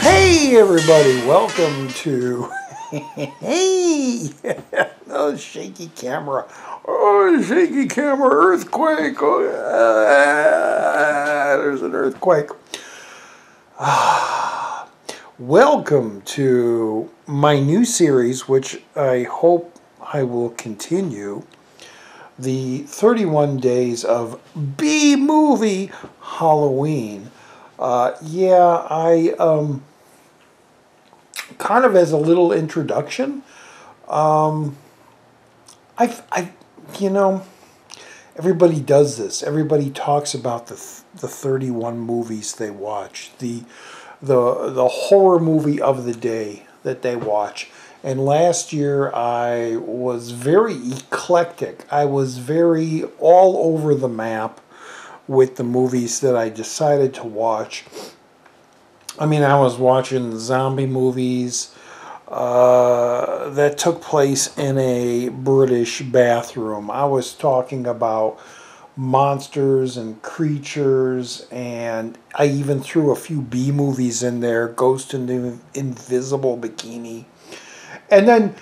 Hey everybody, welcome to hey oh shaky camera earthquake, there's an earthquake. Welcome to my new series, which I hope I will continue, the 31 days of B-Movie Halloween. Kind of as a little introduction, everybody does this. Everybody talks about the 31 movies they watch, the horror movie of the day that they watch. And last year I was very eclectic. I was very all over the map with the movies that I decided to watch. I mean, I was watching zombie movies that took place in a British bathroom. I was talking about monsters and creatures, and I even threw a few B movies in there, Ghost in the Invisible Bikini. And then,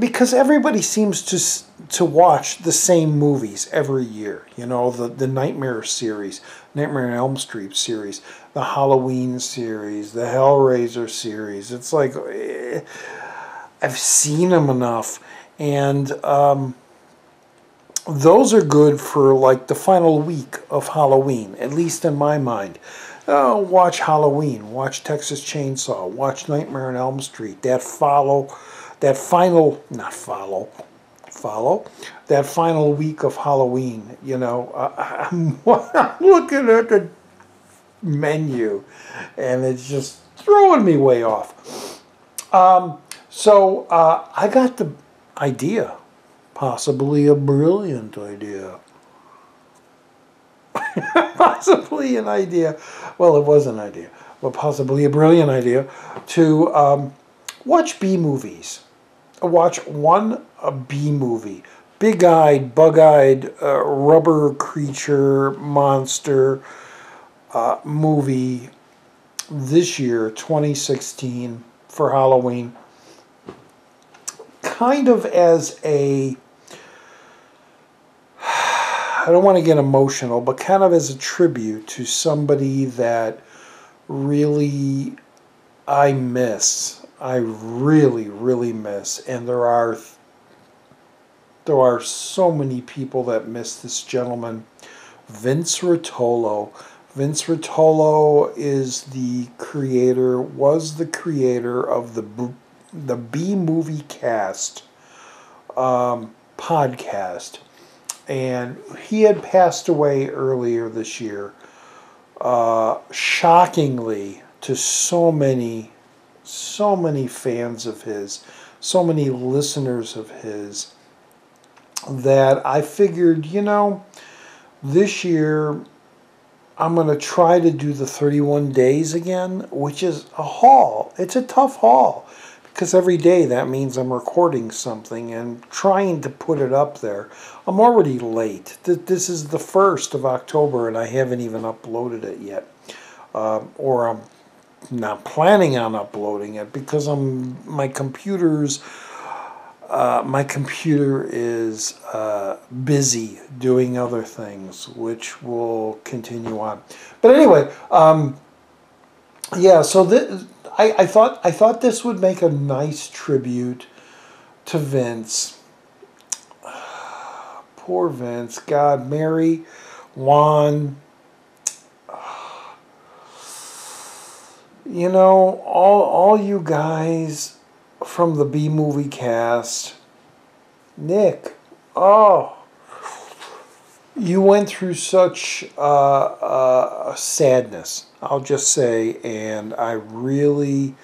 because everybody seems to watch the same movies every year. The Nightmare series, Nightmare on Elm Street series, the Halloween series, the Hellraiser series. It's like, I've seen them enough. And those are good for like the final week of Halloween, at least in my mind. Watch Halloween, watch Texas Chainsaw, watch Nightmare on Elm Street. That final week of Halloween. I'm looking at the menu, and it's just throwing me way off. So I got the idea, possibly a brilliant idea. Possibly an idea. Well, it was an idea, but possibly a brilliant idea to watch B movies. Watch one B movie, big-eyed, bug-eyed, rubber creature monster movie this year, 2016, for Halloween. Kind of as a, I don't want to get emotional, but kind of as a tribute to somebody that really I miss. I really, really miss. And there are so many people that miss this gentleman, Vince Ruotolo. Vince Ruotolo was the creator of the B-Moviecast podcast. And he had passed away earlier this year, shockingly to so many fans of his, so many listeners of his, that I figured, this year I'm going to try to do the 31 days again, which is a haul. It's a tough haul. Because every day that means I'm recording something and trying to put it up there. I'm already late. This is the 1st of October and I haven't even uploaded it yet. Or I'm not planning on uploading it because my computer is busy doing other things, which will continue on. But anyway, so I thought this would make a nice tribute to Vince. Poor Vince. God, Mary, Juan, You know, all you guys from the B-Moviecast, Nick, oh, you went through such sadness, I'll just say, and I really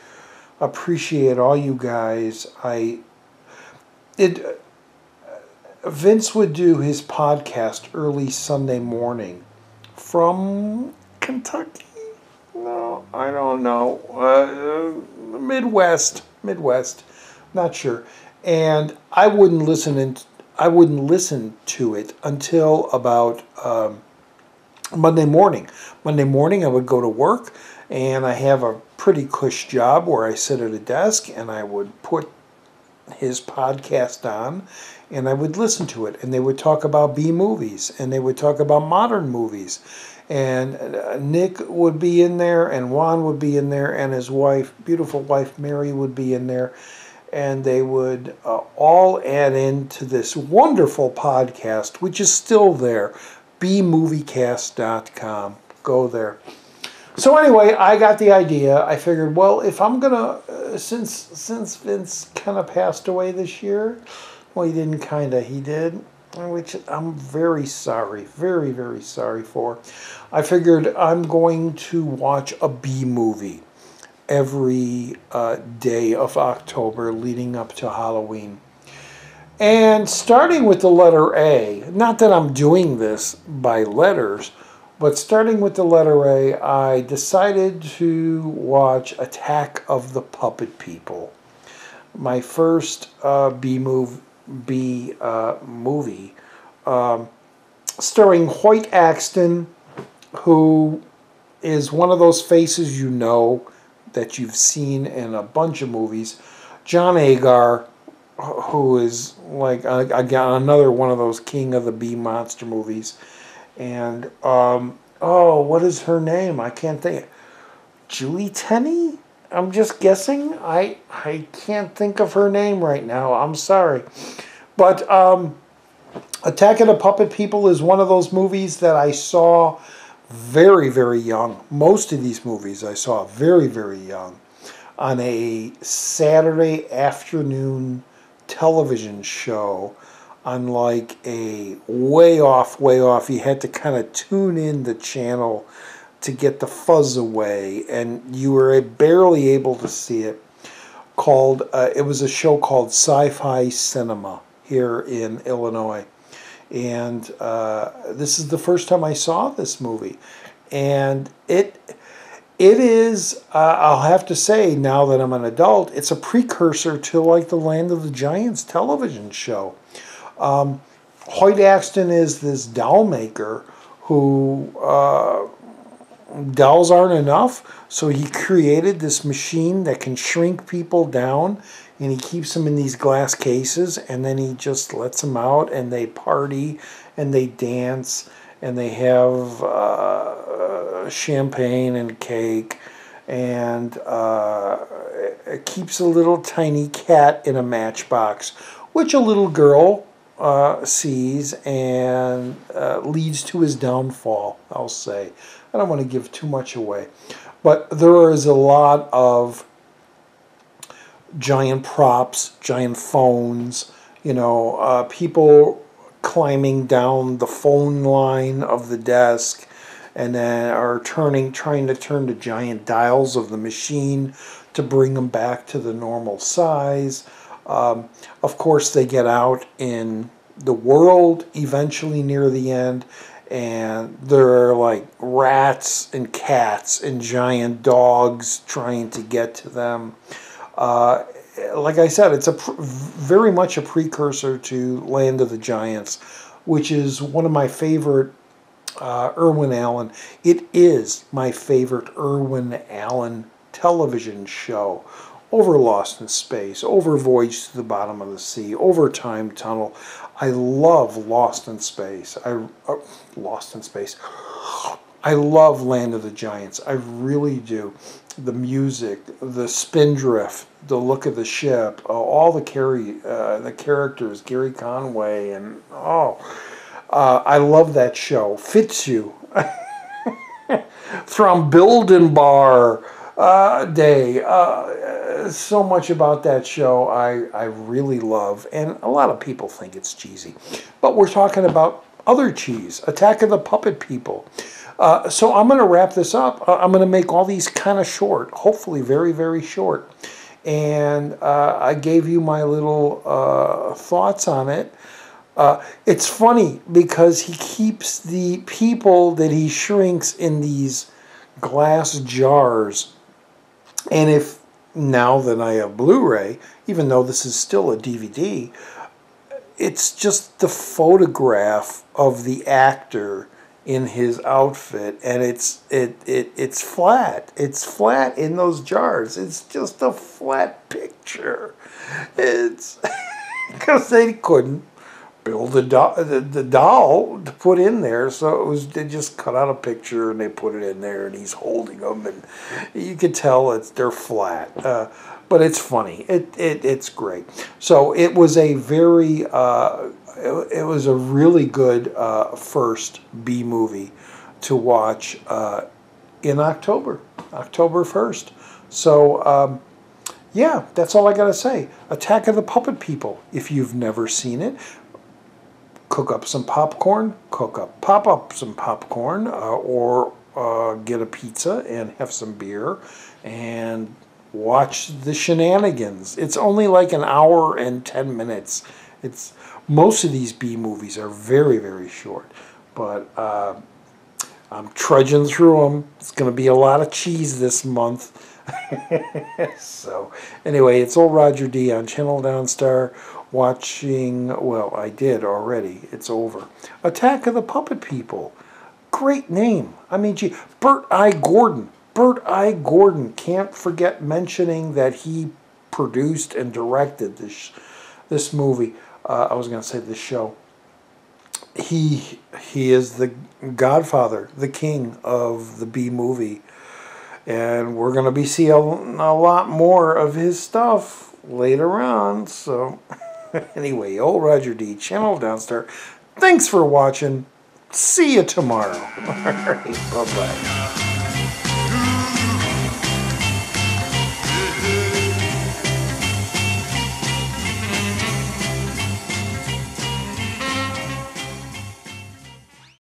appreciate all you guys. It Vince would do his podcast early Sunday morning from Kentucky. No, I don't know. Midwest, not sure. And I wouldn't listen to it until about Monday morning. Monday morning, I would go to work, and I have a pretty cush job where I sit at a desk, and I would put his podcast on, and I would listen to it, and they would talk about B movies, and they would talk about modern movies, and Nick would be in there, and Juan would be in there, and his wife, beautiful wife Mary, would be in there, and they would all add into this wonderful podcast, which is still there, bmoviecast.com. Go there. So anyway, I got the idea. I figured, well, if I'm gonna, since Vince kind of passed away this year, well, he didn't kinda, he did, which I'm very sorry, very, very sorry for. I figured I'm going to watch a B movie every day of October leading up to Halloween. And starting with the letter A, not that I'm doing this by letters, but starting with the letter A, I decided to watch Attack of the Puppet People. My first movie, starring Hoyt Axton, who is one of those faces you know that you've seen in a bunch of movies. John Agar, who is like again another one of those King of the Bee monster movies, and what is her name? I can't think. Julie Tenney? I'm just guessing. I can't think of her name right now. I'm sorry, but Attack of the Puppet People is one of those movies that I saw very, very young. Most of these movies I saw very, very young on a Saturday afternoon television show on like a way off. You had to kind of tune in the channel to get the fuzz away, and you were barely able to see it. It was a show called Sci-Fi Cinema here in Illinois. And this is the first time I saw this movie, and it is, I'll have to say, now that I'm an adult, it's a precursor to like the Land of the Giants television show. Hoyt Axton is this doll maker who dolls aren't enough, so he created this machine that can shrink people down, and he keeps them in these glass cases, and then he just lets them out, and they party, and they dance, and they have champagne and cake, and it keeps a little tiny cat in a matchbox, which a little girl sees and leads to his downfall, I'll say. I don't want to give too much away, but there is a lot of giant props, giant phones, people climbing down the phone line of the desk, and then are trying to turn the giant dials of the machine to bring them back to the normal size. Of course, they get out in the world eventually near the end, and there are like rats and cats and giant dogs trying to get to them. Like I said, it's very much a precursor to Land of the Giants, which is one of my favorite Irwin Allen. It is my favorite Irwin Allen television show. Over Lost in Space, over Voyage to the Bottom of the Sea, over Time Tunnel. I love Lost in Space. Lost in Space. I love Land of the Giants. I really do. The music, the spindrift, the look of the ship, all the characters, Gary Conway, and I love that show. Fits you. From Bildenbar, Day. So much about that show I really love, and a lot of people think it's cheesy. But we're talking about other cheese, Attack of the Puppet People. So I'm going to wrap this up. I'm going to make all these kind of short, hopefully very, very short. And I gave you my little thoughts on it. It's funny because he keeps the people that he shrinks in these glass jars. And if now that I have Blu-ray, even though this is still a DVD, it's just the photograph of the actor in his outfit, and it's flat. It's flat in those jars. It's just a flat picture. It's because they couldn't build the doll to put in there, so they just cut out a picture and they put it in there, and he's holding them, and you could tell they're flat. But it's funny. It's great. So it was a very it was a really good first B movie to watch in October 1st. So yeah, that's all I gotta say. Attack of the Puppet People. If you've never seen it, pop up some popcorn, or get a pizza and have some beer and watch the shenanigans. It's only like an hour and 10 minutes. Most of these B movies are very, very short, but I'm trudging through them. It's going to be a lot of cheese this month. So anyway, it's old Roger D on Channel Downstar watching, well, I did already. It's over. Attack of the Puppet People. Great name. I mean, gee, Bert I. Gordon. Bert I. Gordon. Can't forget mentioning that he produced and directed this movie. I was going to say this show. He is the godfather, the king of the B movie. And we're going to be seeing a lot more of his stuff later on. So anyway, old Roger D, Channel Downstar. Thanks for watching. See you tomorrow. All right, bye-bye.